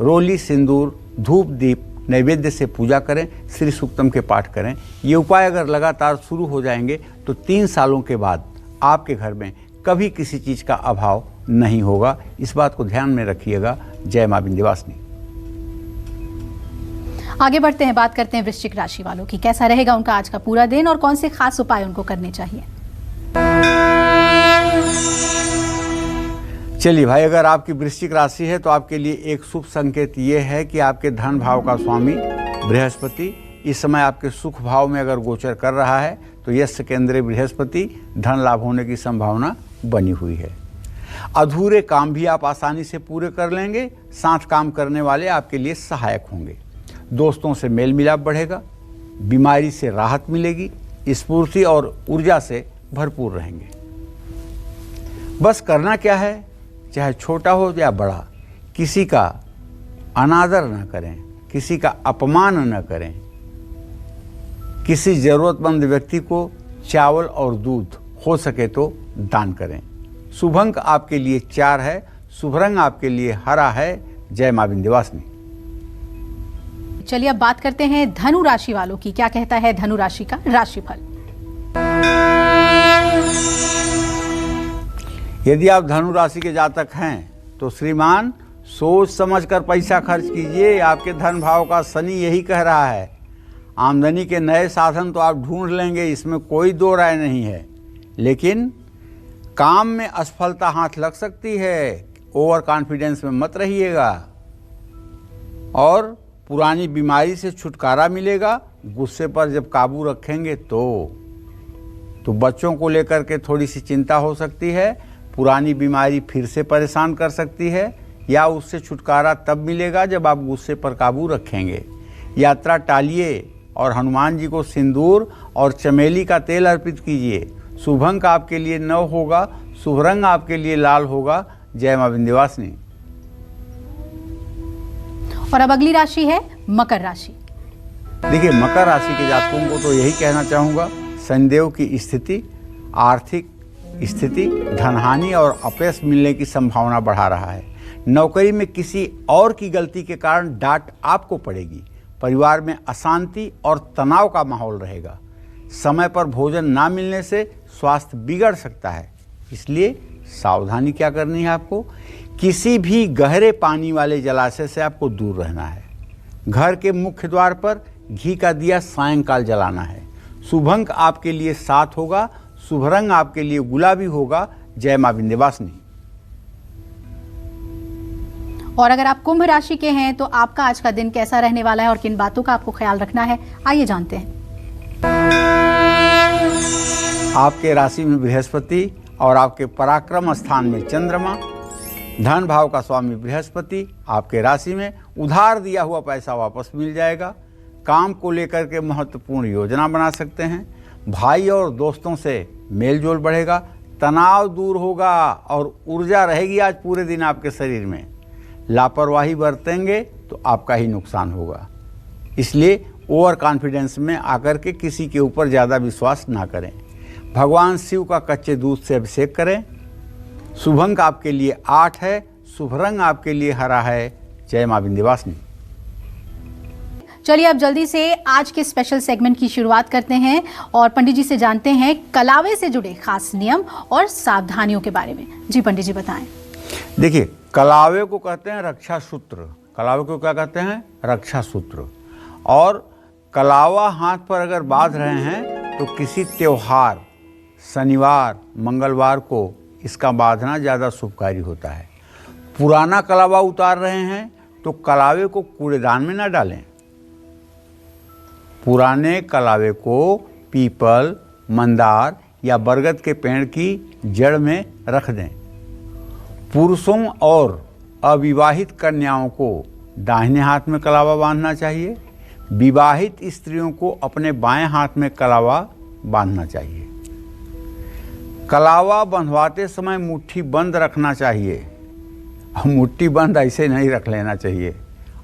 रोली, सिंदूर, धूप, दीप नैवेद्य से पूजा करें, श्री सूक्तम के पाठ करें। ये उपाय अगर लगातार शुरू हो जाएंगे तो 3 सालों के बाद आपके घर में कभी किसी चीज़ का अभाव नहीं होगा। इस बात को ध्यान में रखिएगा। जय मां विंध्यवासिनी। आगे बढ़ते हैं, बात करते हैं वृश्चिक राशि वालों की। कैसा रहेगा उनका आज का पूरा दिन और कौन से खास उपाय उनको करने चाहिए? चलिए भाई, अगर आपकी वृश्चिक राशि है तो आपके लिए एक शुभ संकेत ये है कि आपके धन भाव का स्वामी बृहस्पति इस समय आपके सुख भाव में अगर गोचर कर रहा है, तो यश केंद्रीय बृहस्पति धन लाभ होने की संभावना बनी हुई है। अधूरे काम भी आप आसानी से पूरे कर लेंगे, साथ काम करने वाले आपके लिए सहायक होंगे। दोस्तों से मेल मिलाप बढ़ेगा, बीमारी से राहत मिलेगी, स्फूर्ति और ऊर्जा से भरपूर रहेंगे। बस करना क्या है, चाहे छोटा हो या बड़ा, किसी का अनादर न करें, किसी का अपमान न करें। किसी जरूरतमंद व्यक्ति को चावल और दूध हो सके तो दान करें। शुभ अंक आपके लिए 4 है, शुभ रंग आपके लिए हरा है। जय मां विंध्यवासिनी। चलिए अब बात करते हैं धनु राशि वालों की। क्या कहता है धनु राशि का राशिफल? यदि आप धनु राशि के जातक हैं तो श्रीमान सोच समझ कर पैसा खर्च कीजिए। आपके धन भाव का शनि यही कह रहा है। आमदनी के नए साधन तो आप ढूंढ लेंगे, इसमें कोई दो राय नहीं है, लेकिन काम में असफलता हाथ लग सकती है। ओवर कॉन्फिडेंस में मत रहिएगा और पुरानी बीमारी से छुटकारा मिलेगा। गुस्से पर जब काबू रखेंगे तो बच्चों को लेकर के थोड़ी सी चिंता हो सकती है, पुरानी बीमारी फिर से परेशान कर सकती है, या उससे छुटकारा तब मिलेगा जब आप गुस्से पर काबू रखेंगे। यात्रा टालिए और हनुमान जी को सिंदूर और चमेली का तेल अर्पित कीजिए। शुभ अंक आपके लिए 9 होगा, शुभ रंग आपके लिए लाल होगा। जय मां विंध्यवासिनी। और अब अगली राशि है मकर राशि। देखिए, मकर राशि के जातकों को तो यही कहना चाहूँगा, शनिदेव की स्थिति, आर्थिक स्थिति, धनहानि और अपयश मिलने की संभावना बढ़ा रहा है। नौकरी में किसी और की गलती के कारण डांट आपको पड़ेगी। परिवार में अशांति और तनाव का माहौल रहेगा। समय पर भोजन ना मिलने से स्वास्थ्य बिगड़ सकता है, इसलिए सावधानी क्या करनी है आपको, किसी भी गहरे पानी वाले जलाशय से आपको दूर रहना है। घर के मुख्य द्वार पर घी का दिया सायंकाल जलाना है। शुभ अंक आपके लिए 7 होगा, शुभ रंग आपके लिए गुलाबी होगा। जय मां विंध्यवासिनी। और अगर आप कुंभ राशि के हैं तो आपका आज का दिन कैसा रहने वाला है और किन बातों का आपको ख्याल रखना है, आइए जानते हैं। आपके राशि में बृहस्पति और आपके पराक्रम स्थान में चंद्रमा, धन भाव का स्वामी बृहस्पति आपके राशि में, उधार दिया हुआ पैसा वापस मिल जाएगा। काम को लेकर के महत्वपूर्ण योजना बना सकते हैं। भाई और दोस्तों से मेलजोल बढ़ेगा, तनाव दूर होगा और ऊर्जा रहेगी आज पूरे दिन आपके शरीर में। लापरवाही बरतेंगे तो आपका ही नुकसान होगा, इसलिए ओवर कॉन्फिडेंस में आकर के किसी के ऊपर ज़्यादा विश्वास ना करें। भगवान शिव का कच्चे दूध से अभिषेक करें। शुभ अंक आपके लिए 8 है, शुभ रंग आपके लिए हरा है। जय मां विंध्यवासिनी। चलिए अब जल्दी से आज के स्पेशल सेगमेंट की शुरुआत करते हैं और पंडित जी से जानते हैं कलावे से जुड़े खास नियम और सावधानियों के बारे में। जी पंडित जी बताएं। देखिए, कलावे को कहते हैं रक्षा सूत्र। कलावे को क्या कहते हैं? रक्षा सूत्र। और कलावा हाथ पर अगर बांध रहे हैं तो किसी त्योहार, शनिवार, मंगलवार को इसका बांधना ज़्यादा शुभकारी होता है। पुराना कलावा उतार रहे हैं तो कलावे को कूड़ेदान में ना डालें। पुराने कलावे को पीपल, मंदार या बरगद के पेड़ की जड़ में रख दें। पुरुषों और अविवाहित कन्याओं को दाहिने हाथ में कलावा बांधना चाहिए। विवाहित स्त्रियों को अपने बाएं हाथ में कलावा बांधना चाहिए। कलावा बंधवाते समय मुट्ठी बंद रखना चाहिए। मुट्ठी बंद ऐसे नहीं रख लेना चाहिए।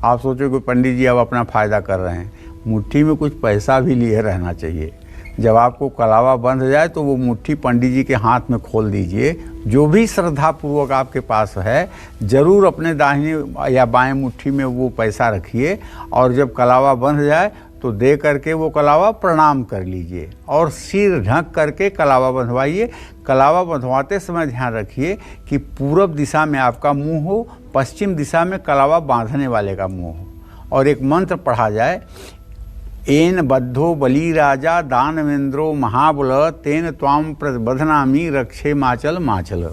आप सोचो कि पंडित जी अब अपना फ़ायदा कर रहे हैं, मुट्ठी में कुछ पैसा भी लिए रहना चाहिए। जब आपको कलावा बंध जाए तो वो मुट्ठी पंडित जी के हाथ में खोल दीजिए। जो भी श्रद्धापूर्वक आपके पास है, ज़रूर अपने दाहिने या बाएं मुट्ठी में वो पैसा रखिए और जब कलावा बंध जाए तो दे करके वो कलावा प्रणाम कर लीजिए और सिर ढक करके कलावा बंधवाइए। कलावा बंधवाते समय ध्यान रखिए कि पूरब दिशा में आपका मुंह हो, पश्चिम दिशा में कलावा बांधने वाले का मुंह हो और एक मंत्र पढ़ा जाए, एन बद्धो बली राजा दानवेंद्रो महाबल तेन त्वाम प्रतिबधनामी रक्षे माचल माचल।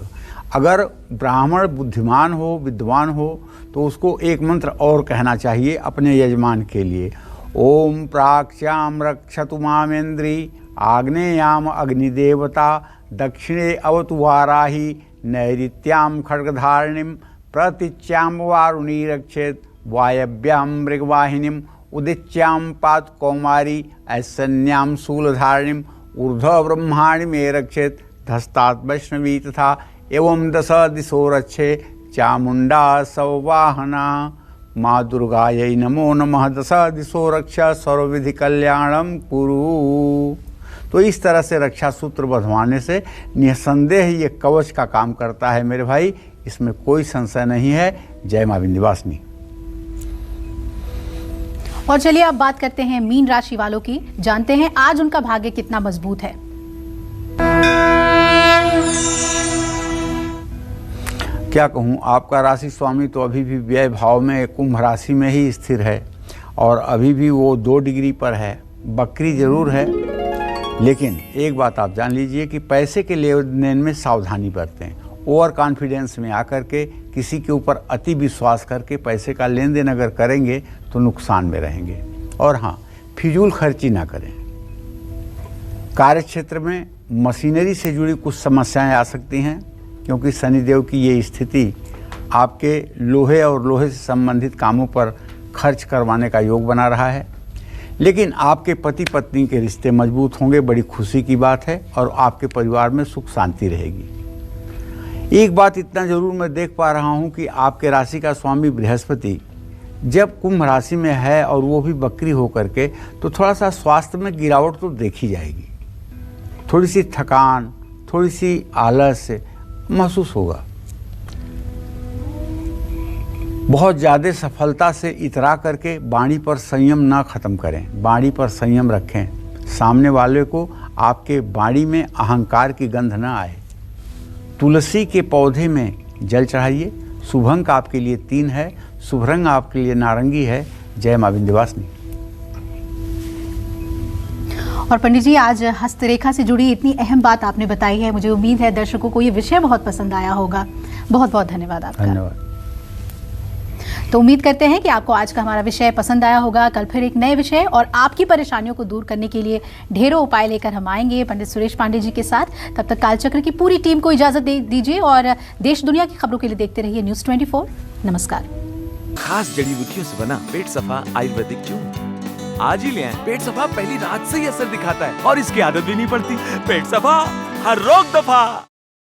अगर ब्राह्मण बुद्धिमान हो, विद्वान हो तो उसको एक मंत्र और कहना चाहिए अपने यजमान के लिए। ओम प्राक्ष्याम रक्षतु मामेन्द्री, आग्नेयाम अग्निदेवता, दक्षिणे अवतु वाराही, नैऋत्याम खड्गधारिणीम, प्रतिच्याम वारुणी रक्षेत, वायव्याम मृगवाहिनीम, उदिच्याम पात कौमारी, ऐसन्याम शूलधारिणीम, ऊर्ध्व ब्रह्माणि में रक्षेत, धस्तात् वैष्णवी तथा एवं दश दिशो रक्षे, चामुंडा सौवाहना। माँ दुर्गायै नमो नमः, दश दिशो रक्षा सर्वविधि कल्याणम कुरु। तो इस तरह से रक्षा सूत्र बंधवाने से निसंदेह ये कवच का काम करता है मेरे भाई, इसमें कोई संशय नहीं है। जय मां विंध्यवासिनी। और चलिए अब बात करते हैं मीन राशि वालों की, जानते हैं आज उनका भाग्य कितना मजबूत है। क्या कहूँ, आपका राशि स्वामी तो अभी भी व्यय भाव में कुंभ राशि में ही स्थिर है और अभी भी वो 2 डिग्री पर है। बकरी जरूर है, लेकिन एक बात आप जान लीजिए कि पैसे के लेन देन में सावधानी बरतें। ओवर कॉन्फिडेंस में आकर के किसी के ऊपर अति विश्वास करके पैसे का लेन देन अगर करेंगे तो नुकसान में रहेंगे। और हाँ, फिजूल खर्ची ना करें। कार्य क्षेत्र में मशीनरी से जुड़ी कुछ समस्याएं आ सकती हैं, क्योंकि शनिदेव की ये स्थिति आपके लोहे और लोहे से संबंधित कामों पर खर्च करवाने का योग बना रहा है। लेकिन आपके पति पत्नी के रिश्ते मजबूत होंगे, बड़ी खुशी की बात है, और आपके परिवार में सुख शांति रहेगी। एक बात इतना जरूर मैं देख पा रहा हूं कि आपके राशि का स्वामी बृहस्पति जब कुंभ राशि में है और वो भी बकरी होकर के, तो थोड़ा सा स्वास्थ्य में गिरावट तो देखी जाएगी। थोड़ी सी थकान, थोड़ी सी आलस महसूस होगा। बहुत ज़्यादा सफलता से इतरा करके वाणी पर संयम ना ख़त्म करें, वाणी पर संयम रखें। सामने वाले को आपके वाणी में अहंकार की गंध ना आए। तुलसी के पौधे में जल चढ़ाइए। शुभ अंक आपके लिए 3 है, शुभ रंग आपके लिए नारंगी है। जय मां विंध्यवासिनी। और पंडित जी, आज हस्तरेखा से जुड़ी इतनी अहम बात आपने बताई है, मुझे उम्मीद है दर्शकों को ये विषय बहुत पसंद आया होगा। बहुत बहुत धन्यवाद आपका। धन्यवाद। तो उम्मीद करते हैं कि आपको आज का हमारा विषय पसंद आया होगा। कल फिर एक नए विषय और आपकी परेशानियों को दूर करने के लिए ढेरों उपाय लेकर हम आएंगे पंडित सुरेश पांडे जी के साथ। तब तक कालचक्र की पूरी टीम को इजाजत दे दीजिए और देश दुनिया की खबरों के लिए देखते रहिए न्यूज़ 24। नमस्कार। खास जड़ी बूटियों से बना पेट सफा आयुर्वेदिक चूर्ण आज ही ले आएं। पेट सफा पहली रात से ही असर दिखाता है और इसकी आदत भी नहीं पड़ती। पेट सफा हर रोग दफा।